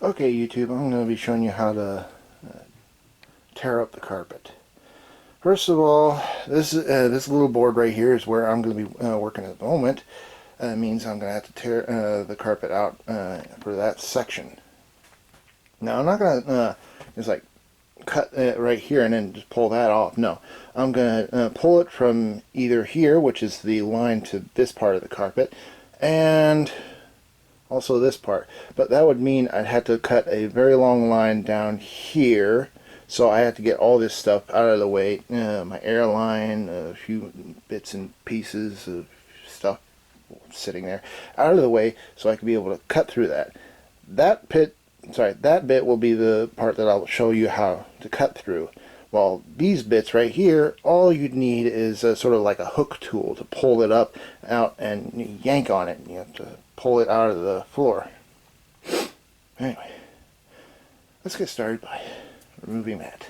Okay, YouTube, I'm going to be showing you how to tear up the carpet. First of all, this little board right here is where I'm going to be working at the moment. It means I'm going to have to tear the carpet out for that section. Now, I'm not going to just like cut it right here and then just pull that off. No, I'm going to pull it from either here, which is the line to this part of the carpet, and also this part. But that would mean I'd have to cut a very long line down here, so I have to get all this stuff out of the way. My airline, a few bits and pieces of stuff sitting there out of the way, so I can be able to cut through that. That bit will be the part that I'll show you how to cut through. Well, these bits right here, all you'd need is sort of like a hook tool to pull it up, out, and yank on it. You have to pull it out of the floor. Anyway, let's get started by removing that.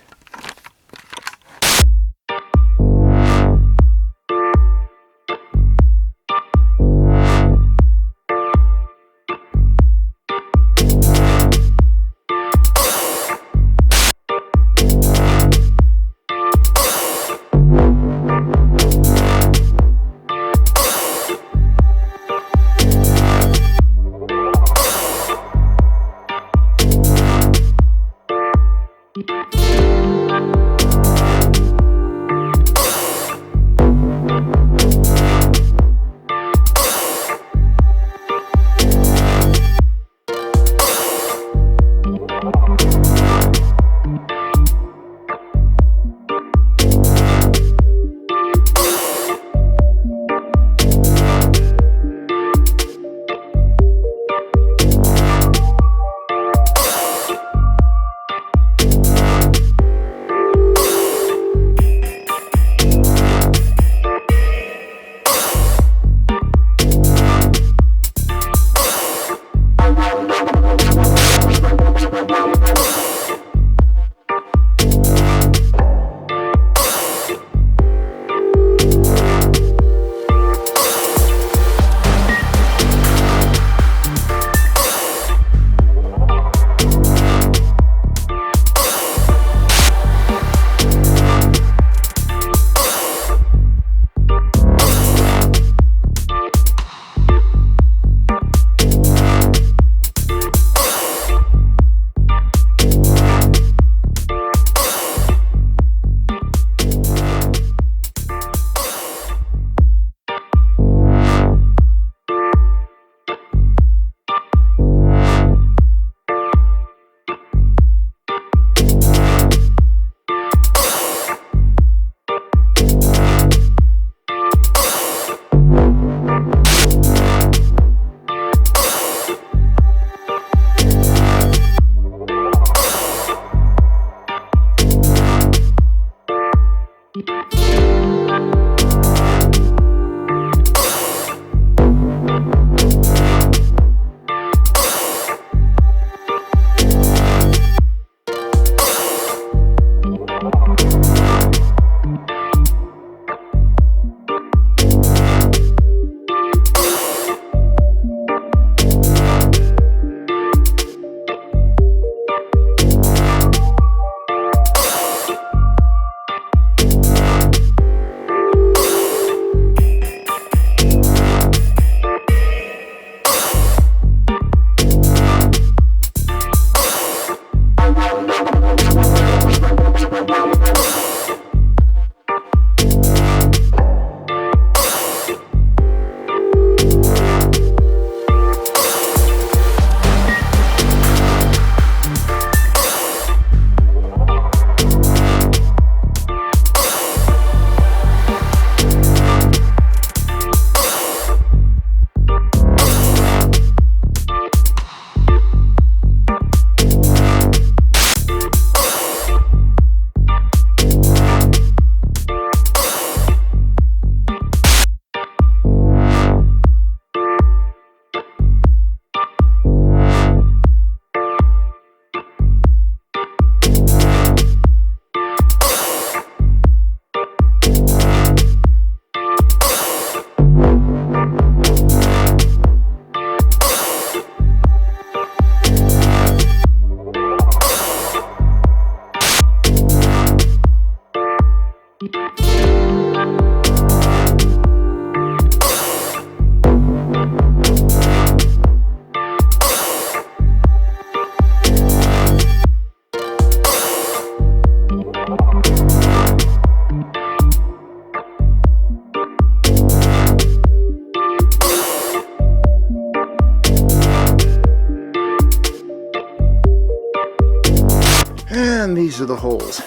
And these are the holes.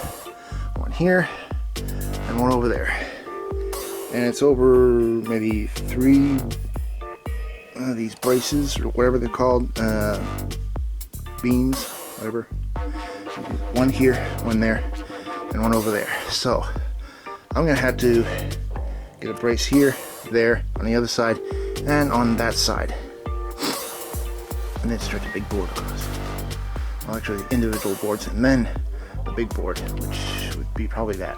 One here and one over there. And it's over maybe 3 of these braces, or whatever they're called, beams, whatever. One here, one there, and one over there. So I'm gonna have to get a brace here, there, on the other side, and on that side, and then stretch a big board across. Well, actually, individual boards, and then the big board, which would be probably that.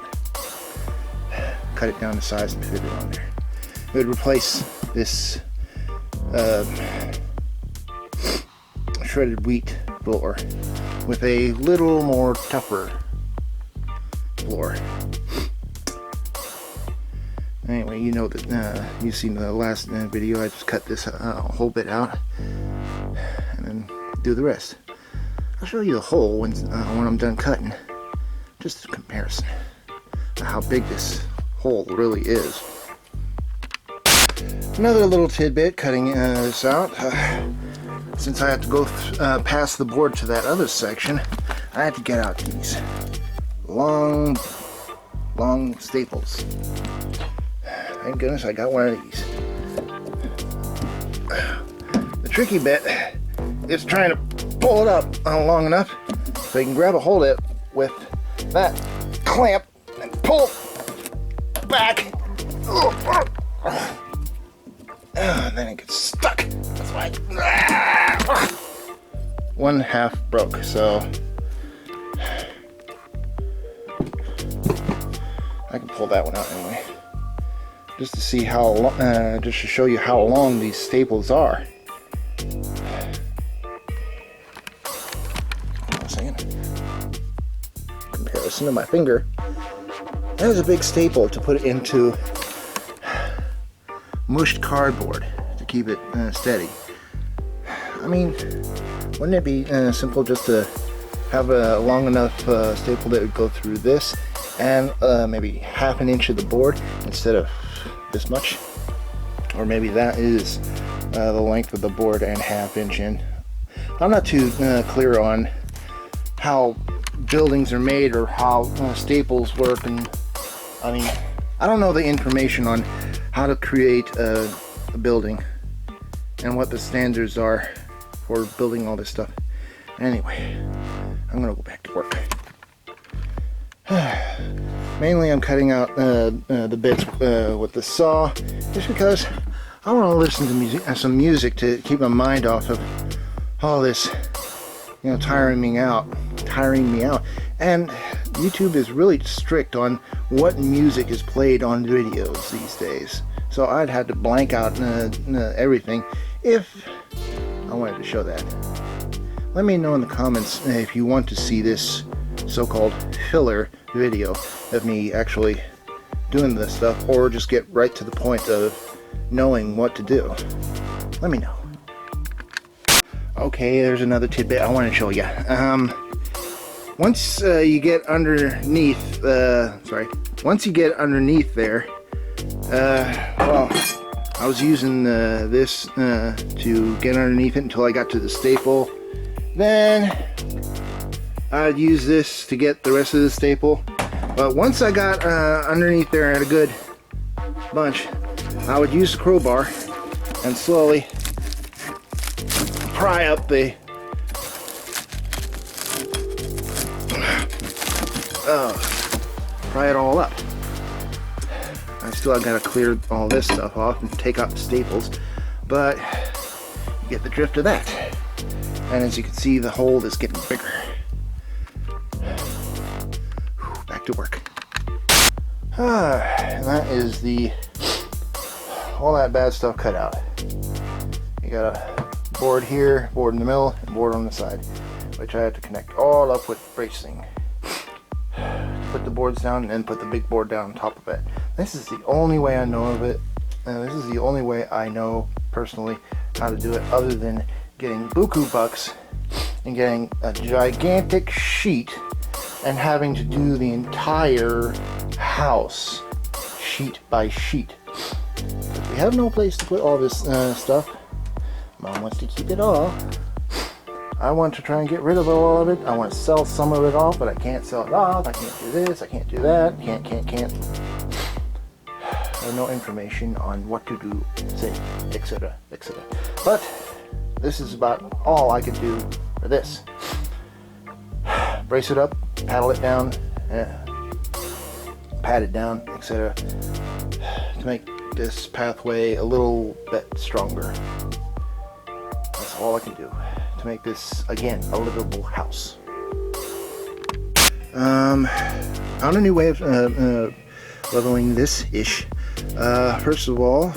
Cut it down to size and fit it on there. It would replace this shredded wheat floor with a little more tougher floor. Anyway, you know that you've seen the last video. I just cut this whole bit out and then do the rest. I'll show you the hole when I'm done cutting, just a comparison of how big this hole really is. Another little tidbit cutting this out. Since I had to go past the board to that other section, I had to get out these long staples. Thank goodness I got one of these. The tricky bit is trying to pull it up long enough so you can grab a hold of it with that clamp and pull back. And then it gets stuck. That's why one half broke, so I can pull that one out anyway, just to see how just to show you how long these staples are. Comparison to my finger, that was a big staple to put into mushed cardboard to keep it steady. I mean, wouldn't it be simple just to have a long enough staple that would go through this and maybe ½ an inch of the board instead of this much? Or maybe that is the length of the board and ½ inch in. I'm not too clear on how buildings are made or how staples work, and I mean, I don't know the information on how to create a building and what the standards are for building all this stuff. Anyway, I'm gonna go back to work. Mainly I'm cutting out the bits with the saw just because I want to listen to some music to keep my mind off of all this, you know, tiring me out. And YouTube is really strict on what music is played on videos these days. So I'd have to blank out everything if I wanted to show that. Let me know in the comments if you want to see this so-called filler video of me actually doing this stuff, or just get right to the point of knowing what to do. Let me know. Okay, there's another tidbit I want to show you. Once you get underneath, once you get underneath there, well, I was using this to get underneath it until I got to the staple. Then I'd use this to get the rest of the staple. But once I got underneath there at a good bunch, I would use the crowbar and slowly pry up the pry it all up. I still got to clear all this stuff off and take out the staples, but you get the drift of that. And as you can see, the hole is getting bigger. Back to work. And that is all that bad stuff cut out. You got a board here, board in the middle, and board on the side, which I had to connect all up with bracing. Put the boards down and then put the big board down on top of it. This is the only way I know of it. This is the only way I know personally how to do it, other than getting buku bucks and getting a gigantic sheet and having to do the entire house sheet by sheet. But we have no place to put all this stuff. Mom wants to keep it all. I want to try and get rid of all of it. I want to sell some of it off, but I can't sell it off. I can't do this, I can't do that. Can't. I have no information on what to do, say, etc. But this is about all I could do for this. Brace it up, paddle it down, pat it down, etc. to make this pathway a little bit stronger. That's all I can do to make this, again, a livable house. On a new way of leveling this ish. First of all,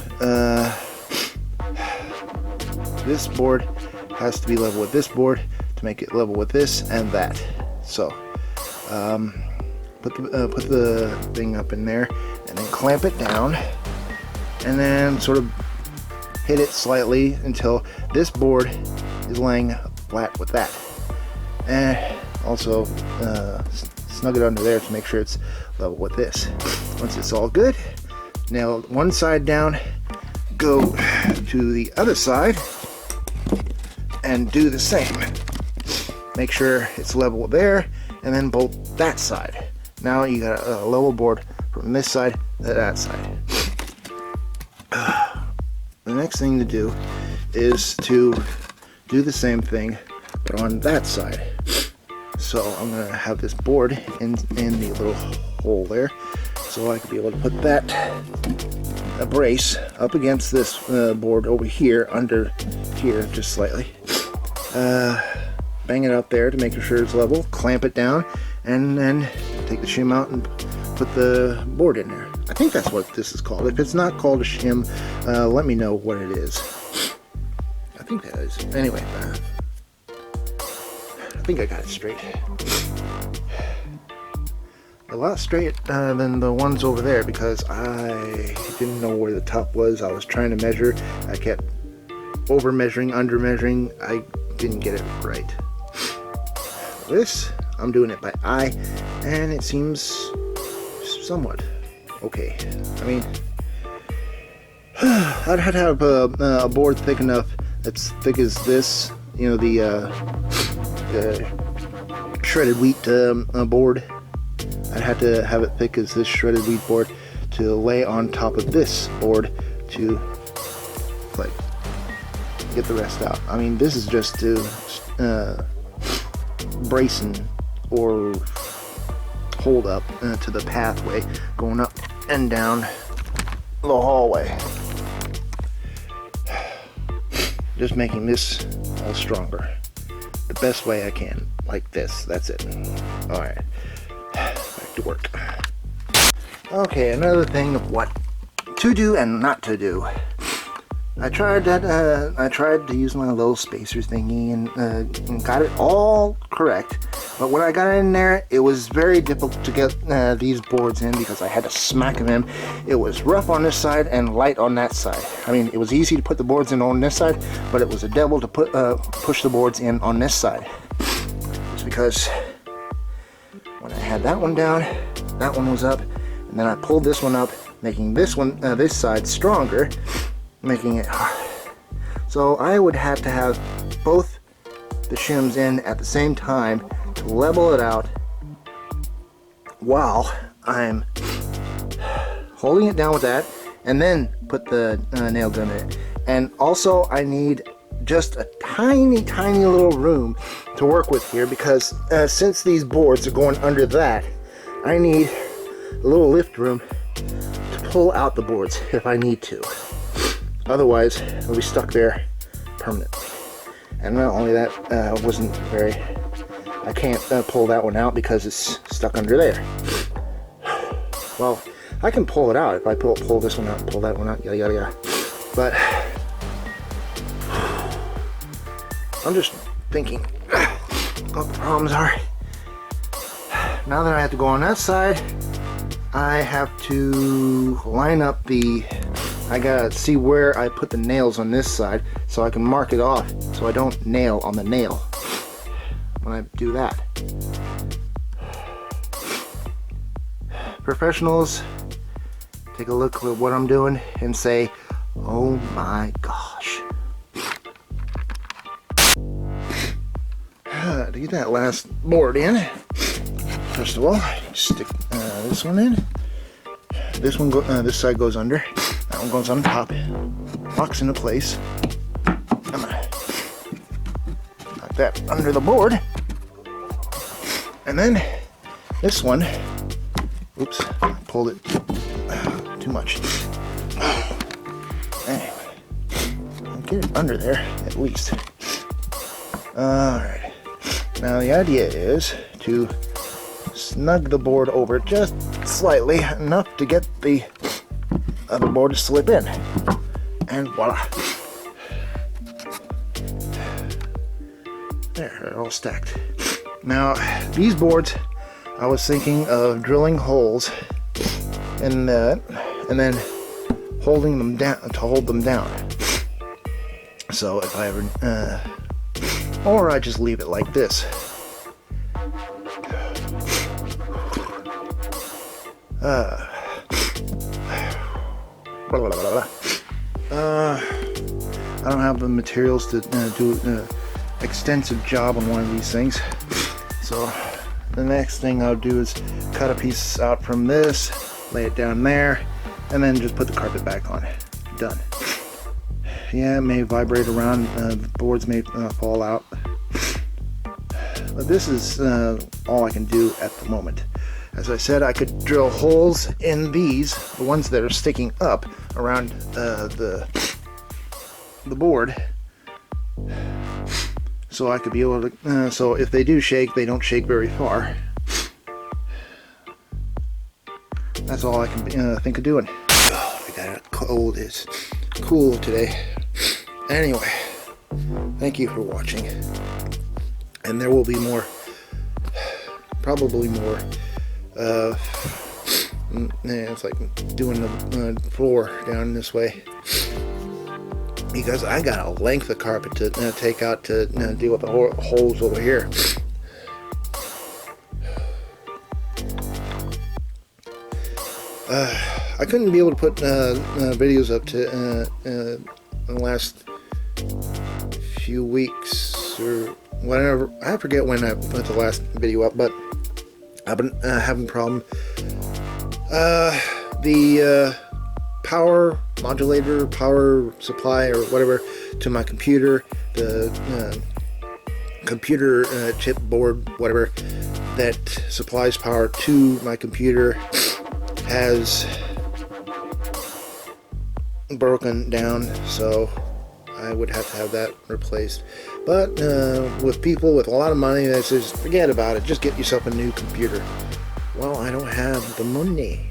this board has to be level with this board to make it level with this and that. So, put the thing up in there, and then clamp it down, and then sort of hit it slightly until this board is laying flat with that. And also snug it under there to make sure it's level with this. Once it's all good, nail one side down, go to the other side, and do the same. Make sure it's level there, and then bolt that side. Now you got a level board from this side to that side. The next thing to do is to do the same thing, but on that side. So I'm gonna have this board in the little hole there, so I can be able to put that brace up against this board over here, under here just slightly. Bang it up there to make sure it's level, clamp it down, and then take the shim out and put the board in there. I think that's what this is called. If it's not called a shim, let me know what it is. I think that is. Anyway, I think I got it straight. A lot straight than the ones over there, because I didn't know where the top was. I was trying to measure. I kept over measuring, under measuring. I didn't get it right. This, I'm doing it by eye, and it seems somewhat okay. I mean, I'd have to have a board thick enough, that's thick as this, you know, the shredded wheat board. I'd have to have it thick as this shredded wheat board to lay on top of this board to, like, get the rest out. I mean, this is just to bracing or hold up to the pathway going up and down the hallway. Just making this all stronger the best way I can, like this. That's it. Alright, back to work. Okay, another thing of what to do and not to do. I tried that. I tried to use my little spacer thingy and got it all correct. But when I got in there, it was very difficult to get these boards in because I had to smack them in. It was rough on this side and light on that side. I mean, it was easy to put the boards in on this side, but it was a devil to put push the boards in on this side. It's because when I had that one down, that one was up, and then I pulled this one up, making this one, this side stronger, making it hard. So I would have to have both the shims in at the same time to level it out while I'm holding it down with that, and then put the nail gun in it. And also I need just a tiny little room to work with here, because since these boards are going under that, I need a little lift room to pull out the boards if I need to. Otherwise, it'll be stuck there permanently. And not only that, I can't pull that one out because it's stuck under there. Well, I can pull it out if I pull this one out and pull that one out, yada yada yada. But I'm just thinking what the problems are. Now that I have to go on that side, I have to line up I gotta see where I put the nails on this side so I can mark it off so I don't nail on the nail when I do that. Professionals, take a look at what I'm doing and say, oh my gosh. to get that last board in, first of all, stick this one in. This one, this side goes under. That one goes on top. Locks into place. I'm gonna knock that under the board, and then this one. Oops, I pulled it too much. Anyway, I'll get it under there at least. Alright, now the idea is to snug the board over just slightly, enough to get the other board to slip in. And voila. There, they're all stacked. Now, these boards, I was thinking of drilling holes in that, and then holding them down to hold them down. So if I ever, or I just leave it like this. I don't have the materials to do an extensive job on one of these things. So the next thing I'll do is cut a piece out from this, lay it down there, and then just put the carpet back on. Done. Yeah, it may vibrate around, the boards may fall out. But this is all I can do at the moment. As I said, I could drill holes in these, the ones that are sticking up around the board, so I could be able to, so if they do shake, they don't shake very far. That's all I can think of doing. Oh, I got a cold. It's cool today. Anyway, thank you for watching, and there will be more, probably more. Yeah, it's like doing the floor down this way, because I got a length of carpet to take out to deal with the holes over here. I couldn't be able to put videos up to the last few weeks or whatever. I forget when I put the last video up, but I've been having a problem. The power modulator, power supply, or whatever to my computer, the computer chip board, whatever, that supplies power to my computer has broken down, so I would have to have that replaced. But with people with a lot of money that says, forget about it, just get yourself a new computer. Well, I don't have the money.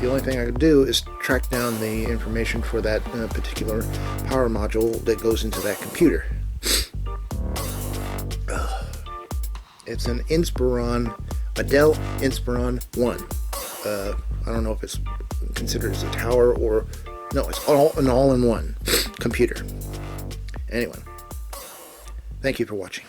The only thing I could do is track down the information for that particular power module that goes into that computer. It's an Inspiron, a Dell Inspiron 1. I don't know if it's considered as a tower or... No, it's an all-in-one computer. Anyway, thank you for watching.